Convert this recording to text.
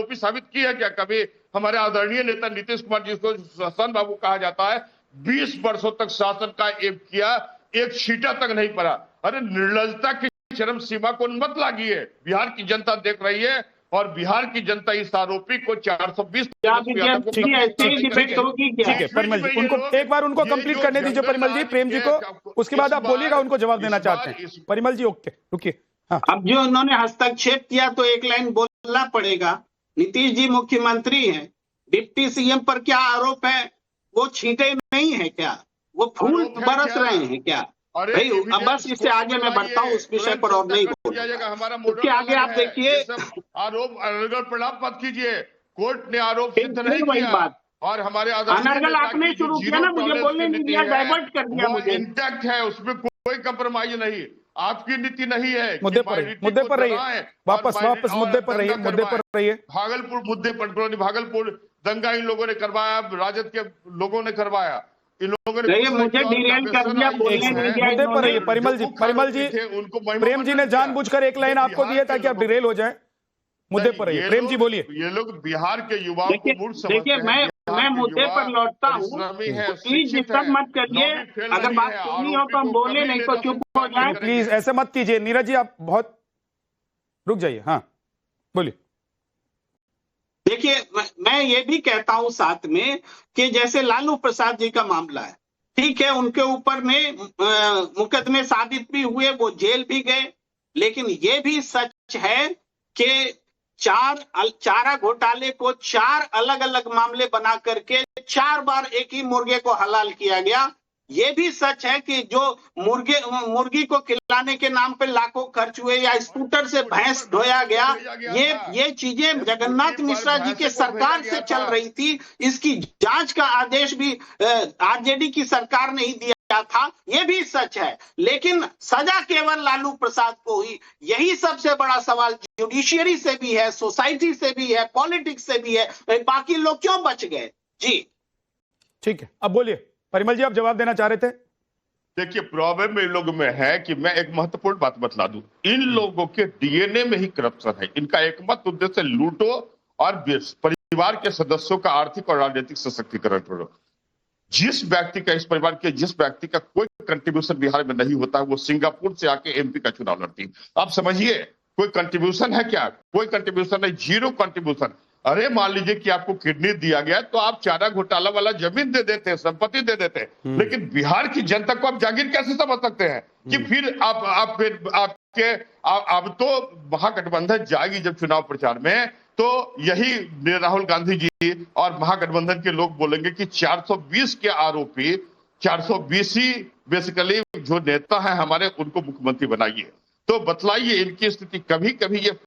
आरोपी साबित की है क्या? कभी हमारे आदरणीय नेता नीतीश कुमार जिसको सन बाबू कहा जाता है, 20 वर्षों तक शासन का एम किया, एक छींटा तक नहीं पड़ा। अरे निर्लजता की चरम सीमा को मत लागिए। बिहार की जनता देख रही है और बिहार की जनता इस आरोपी को 420 ठीक है परिमल जी, उनको एक बार उनको कंप्लीट करने दीजिए परिमल जी, प्रेम जी को, उसके बाद आप बोलिएगा, उनको जवाब देना चाहते हैं। परिमल जी ओके, रुकिए। हाँ। अब जो उन्होंने हस्तक्षेप किया तो एक लाइन बोलना पड़ेगा। नीतीश जी मुख्यमंत्री हैं, डिप्टी सीएम पर क्या आरोप है? वो छींटे नहीं है क्या? वो फूल बरस रहे हैं क्या? भाई अब बस इससे आगे मैं बढ़ता हूँ, उस विषय पर और नहीं बोलूंगा। उसके आगे आप देखिए, आरोप अनर्गल प्रणाम मत कीजिए। कोर्ट ने आरोप सिद्ध नहीं वही किया बात, और हमारे अनर्गल आपने शुरू किया ना, मुझे बोलने नहीं दिया, डाइवर्ट कर दिया मुझे। इंटैक्ट है, उसमें कोई कंप्रोमाइज नहीं। आपकी नीति नहीं है। मुद्दे पर रहिए, वापस मुद्दे पर रहिए। भागलपुर मुद्दे पर, भागलपुर दंगा इन लोगों ने करवाया, राजद के लोगों ने करवाया, इन लोगों ने मुझे डिरेल कर दिया, बोलने नहीं दिया। मुद्दे पर रहिए परिमल जी, प्रेम जी ने जानबूझकर एक लाइन आपको दी है ताकि आप डिरेल हो जाए। मुद्दे पर रहिए, प्रेम जी बोलिए। ये लोग बिहार के युवाओं को मूर्ख समझते हैं। मैं मुद्दे पर लौटता हूँ, प्लीज डिस्टर्ब मत करिए। अगर बात सुननी हो तो हम बोले, नहीं तो चुप हो जाए। प्लीज ऐसे मत कीजिए। नीरज जी आप बहुत रुक जाइए। हाँ बोलिए। देखिए मैं ये भी कहता हूं साथ में कि जैसे लालू प्रसाद जी का मामला है, ठीक है, उनके ऊपर में मुकदमे साबित भी हुए, वो जेल भी गए, लेकिन ये भी सच है कि चारा घोटाले को 4 अलग अलग मामले बना करके 4 बार एक ही मुर्गे को हलाल किया गया। ये भी सच है कि जो मुर्गी को खिलाने के नाम पे लाखों खर्च हुए या स्कूटर से भैंस ढोया गया, ये चीजें जगन्नाथ मिश्रा जी के सरकार से चल रही थी। इसकी जांच का आदेश भी आरजेडी की सरकार ने ही दिया था, ये भी सच है। लेकिन सजा केवल लालू प्रसाद को हुई, यही सबसे बड़ा सवाल जुडिशियरी से भी है, सोसाइटी से भी है, पॉलिटिक्स से भी है। बाकी लोग क्यों बच गए? जी ठीक है, अब बोलिए परिमल जी, आप जवाब देना चाह रहे थे। देखिए प्रॉब्लम इन लोगों में है कि मैं एक महत्वपूर्ण बात बतला दूं, इन लोगों के डीएनए में ही करप्शन है। इनका एकमात्र उद्देश्य लूटो और परिवार के सदस्यों का आर्थिक और राजनीतिक सशक्तिकरण करो। जिस व्यक्ति का, इस परिवार के जिस व्यक्ति का कोई कंट्रीब्यूशन बिहार में नहीं होता है, वो सिंगापुर से आके एमपी का चुनाव लड़ती है। आप समझिए कोई कंट्रीब्यूशन है क्या? कोई कंट्रीब्यूशन नहीं, जीरो कंट्रीब्यूशन। अरे मान लीजिए कि आपको किडनी दिया गया तो आप चारा घोटाला वाला जमीन दे देते हैं, संपत्ति दे देते हैं, लेकिन बिहार की जनता को आप जागीर कैसे समझ सकते हैं कि फिर अब तो महागठबंधन जाएगी जब चुनाव प्रचार में, तो यही राहुल गांधी जी और महागठबंधन के लोग बोलेंगे कि 420 के आरोपी, 420 ही बेसिकली जो नेता है हमारे, उनको मुख्यमंत्री बनाइए। तो बतलाइए इनकी स्थिति। कभी कभी ये